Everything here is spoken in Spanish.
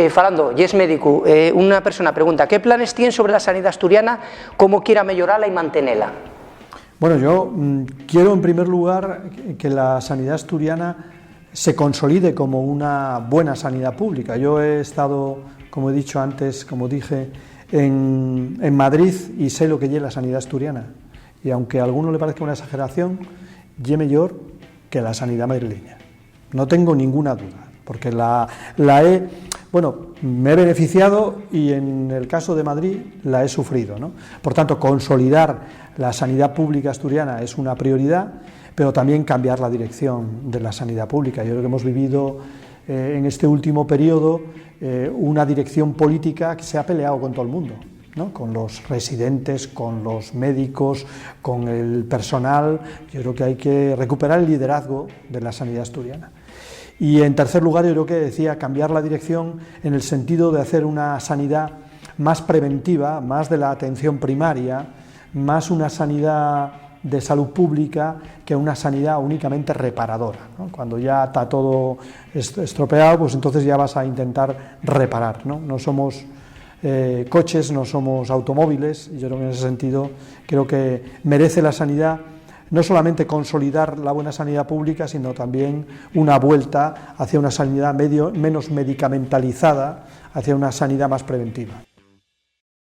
Falando, y es médico, una persona pregunta, ¿qué planes tiene sobre la sanidad asturiana, cómo quiera mejorarla y mantenerla? Bueno, yo quiero en primer lugar que la sanidad asturiana se consolide como una buena sanidad pública. Yo he estado, como he dicho antes, como dije, en Madrid y sé lo que es la sanidad asturiana. Y aunque a alguno le parezca una exageración, es mejor que la sanidad madrileña. No tengo ninguna duda, porque me he beneficiado y en el caso de Madrid la he sufrido, ¿no? Por tanto, consolidar la sanidad pública asturiana es una prioridad, pero también cambiar la dirección de la sanidad pública. Yo creo que hemos vivido en este último periodo una dirección política que se ha peleado con todo el mundo, ¿no? Con los residentes, con los médicos, con el personal. Yo creo que hay que recuperar el liderazgo de la sanidad asturiana. Y en tercer lugar, yo creo que decía cambiar la dirección en el sentido de hacer una sanidad más preventiva, más de la atención primaria, más una sanidad de salud pública que una sanidad únicamente reparadora, ¿no? Cuando ya está todo estropeado, pues entonces ya vas a intentar reparar, ¿no? No somos coches, no somos automóviles, y yo creo que en ese sentido creo que merece la sanidad no solamente consolidar la buena sanidad pública, sino también una vuelta hacia una sanidad menos medicamentalizada, hacia una sanidad más preventiva.